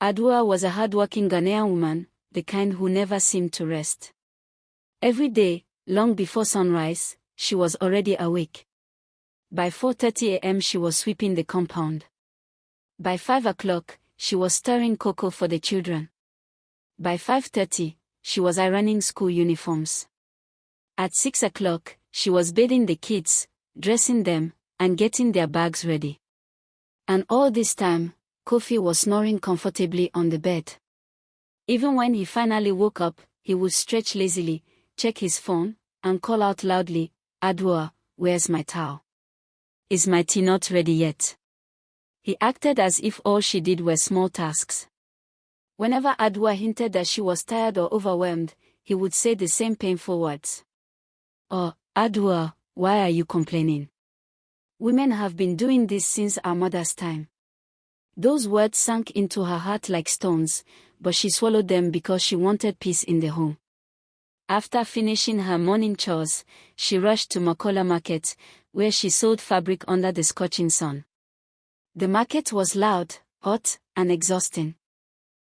Adwoa was a hardworking Ghanaian woman, the kind who never seemed to rest. Every day, long before sunrise, she was already awake. By 4:30 a.m. she was sweeping the compound. By 5 o'clock, she was stirring cocoa for the children. By 5:30, she was ironing school uniforms. At 6 o'clock, she was bathing the kids, dressing them, and getting their bags ready. And all this time, Kofi was snoring comfortably on the bed. Even when he finally woke up, he would stretch lazily, check his phone, and call out loudly, "Adwoa, where's my towel? Is my tea not ready yet?" He acted as if all she did were small tasks. Whenever Adwoa hinted that she was tired or overwhelmed, he would say the same painful words. "Oh, Adwoa, why are you complaining? Women have been doing this since our mother's time." Those words sank into her heart like stones, but she swallowed them because she wanted peace in the home. After finishing her morning chores, she rushed to Makola Market, where she sold fabric under the scorching sun. The market was loud, hot, and exhausting.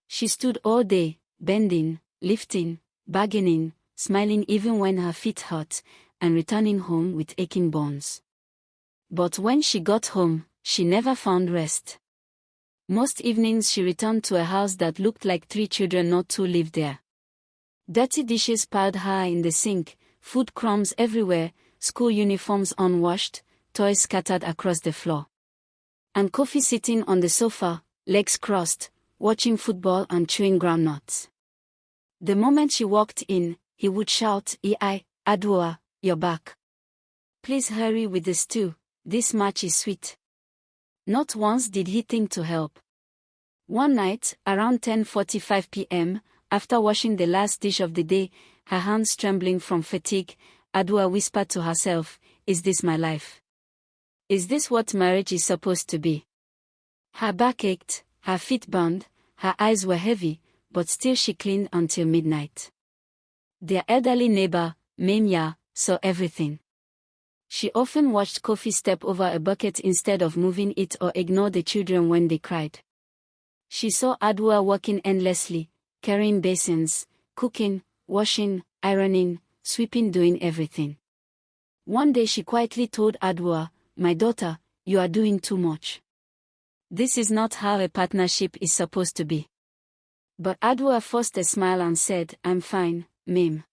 She stood all day, bending, lifting, bargaining, smiling even when her feet hurt, and returning home with aching bones. But when she got home, she never found rest. Most evenings she returned to a house that looked like 3 children not to live there. Dirty dishes piled high in the sink, food crumbs everywhere, school uniforms unwashed, toys scattered across the floor. And Kofi sitting on the sofa, legs crossed, watching football and chewing groundnuts. The moment she walked in, he would shout, "Adwoa, you're back. Please hurry with the stew, this much is sweet." Not once did he think to help. One night, around 10:45 p.m., after washing the last dish of the day, her hands trembling from fatigue, Adwoa whispered to herself, "Is this my life? Is this what marriage is supposed to be?" Her back ached, her feet burned, her eyes were heavy, but still she cleaned until midnight. Their elderly neighbor, Memia, saw everything. She often watched Kofi step over a bucket instead of moving it or ignore the children when they cried. She saw Adwoa working endlessly, carrying basins, cooking, washing, ironing, sweeping, doing everything. One day she quietly told Adwoa, "My daughter, you are doing too much. This is not how a partnership is supposed to be." But Adwoa forced a smile and said, "I'm fine, Mem.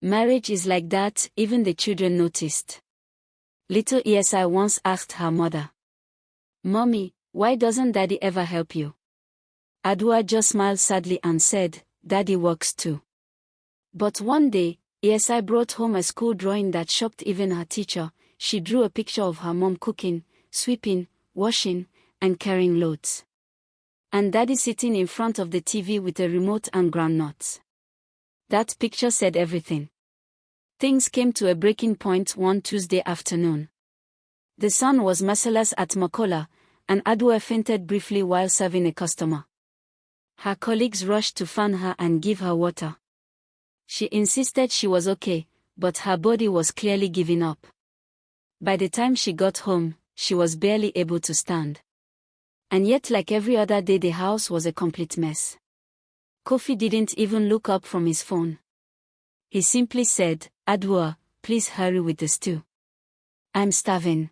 Marriage is like that." Even the children noticed. Little Esi once asked her mother, "Mommy, why doesn't Daddy ever help you?" Adwoa just smiled sadly and said, "Daddy works too." But one day, Esi brought home a school drawing that shocked even her teacher. She drew a picture of her mom cooking, sweeping, washing, and carrying loads. And Daddy sitting in front of the TV with a remote and groundnuts. That picture said everything. Things came to a breaking point one Tuesday afternoon. The sun was merciless at Makola, and Adwoa fainted briefly while serving a customer. Her colleagues rushed to fan her and give her water. She insisted she was okay, but her body was clearly giving up. By the time she got home, she was barely able to stand. And yet, like every other day, the house was a complete mess. Kofi didn't even look up from his phone. He simply said, "Adwoa, please hurry with the stew. I'm starving."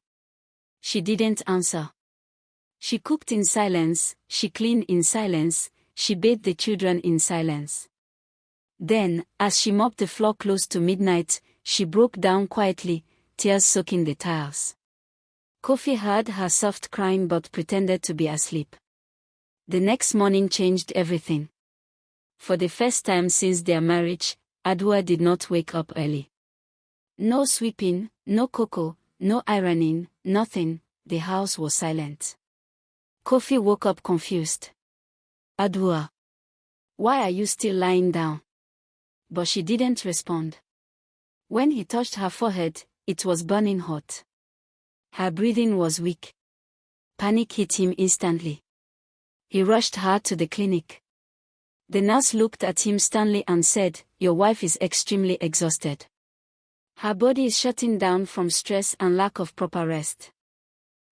She didn't answer. She cooked in silence, she cleaned in silence, she bathed the children in silence. Then, as she mopped the floor close to midnight, she broke down quietly, tears soaking the tiles. Kofi heard her soft crying but pretended to be asleep. The next morning changed everything. For the first time since their marriage, Adwoa did not wake up early. No sweeping, no cocoa, no ironing, nothing. The house was silent. Kofi woke up confused. "Adwoa, why are you still lying down?" But she didn't respond. When he touched her forehead, it was burning hot. Her breathing was weak. Panic hit him instantly. He rushed her to the clinic. The nurse looked at him sternly and said, "Your wife is extremely exhausted. Her body is shutting down from stress and lack of proper rest.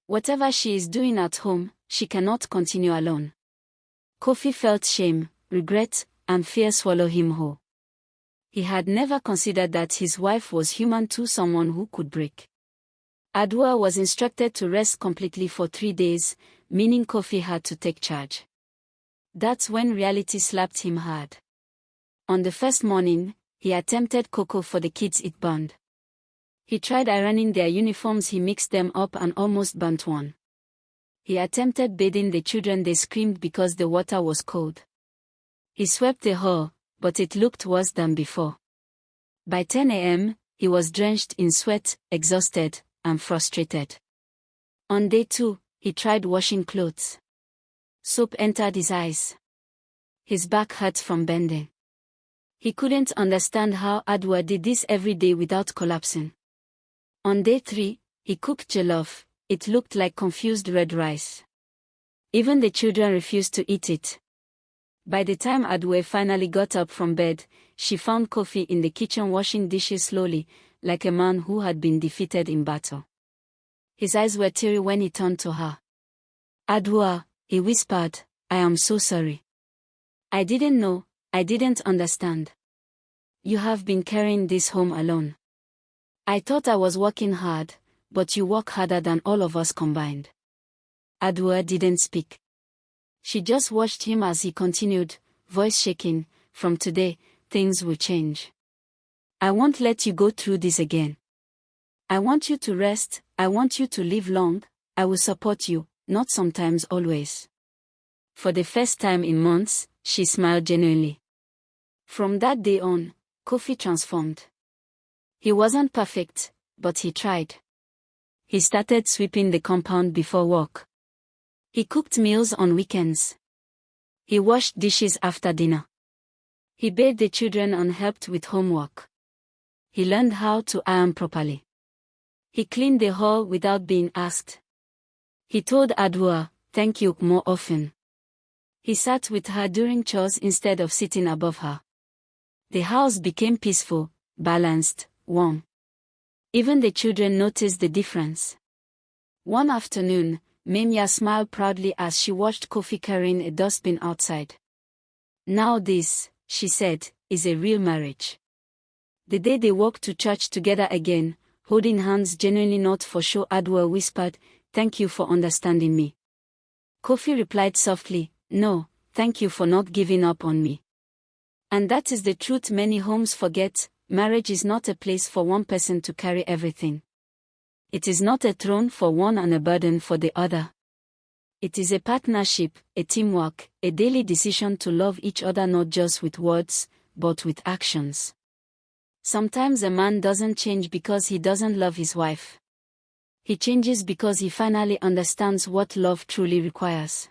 Whatever she is doing at home, she cannot continue alone." Kofi felt shame, regret, and fear swallow him whole. He had never considered that his wife was human too, someone who could break. Adwoa was instructed to rest completely for 3 days, meaning Kofi had to take charge. That's when reality slapped him hard. On the first morning, he attempted cocoa for the kids it burned. He tried ironing their uniforms, he mixed them up and almost burnt one. He attempted bathing the children, they screamed because the water was cold. He swept the hall, but it looked worse than before. By 10 a.m., he was drenched in sweat, exhausted, and frustrated. On day 2, he tried washing clothes. Soap entered his eyes. His back hurt from bending. He couldn't understand how Adwoa did this every day without collapsing. On day 3, he cooked jollof. It looked like confused red rice. Even the children refused to eat it. By the time Adwoa finally got up from bed, she found Kofi in the kitchen washing dishes slowly, like a man who had been defeated in battle. His eyes were teary when he turned to her. "Adwoa," he whispered, "I am so sorry. I didn't know, I didn't understand. You have been carrying this home alone. I thought I was working hard, but you work harder than all of us combined." Adwoa didn't speak. She just watched him as he continued, voice shaking, "From today, things will change. I won't let you go through this again. I want you to rest, I want you to live long, I will support you, not sometimes, always." For the first time in months, she smiled genuinely. From that day on, Kofi transformed. He wasn't perfect, but he tried. He started sweeping the compound before work. He cooked meals on weekends. He washed dishes after dinner. He bathed the children and helped with homework. He learned how to iron properly. He cleaned the hall without being asked. He told Adwoa, "Thank you," more often. He sat with her during chores instead of sitting above her. The house became peaceful, balanced, warm. Even the children noticed the difference. One afternoon, Memia smiled proudly as she watched Kofi carrying a dustbin outside. "Now this," she said, "is a real marriage." The day they walked to church together again, holding hands, genuinely not for show, Adwoa whispered, "Thank you for understanding me." Kofi replied softly, "No, thank you for not giving up on me." And that is the truth many homes forget: marriage is not a place for one person to carry everything. It is not a throne for one and a burden for the other. It is a partnership, a teamwork, a daily decision to love each other not just with words, but with actions. Sometimes a man doesn't change because he doesn't love his wife. He changes because he finally understands what love truly requires.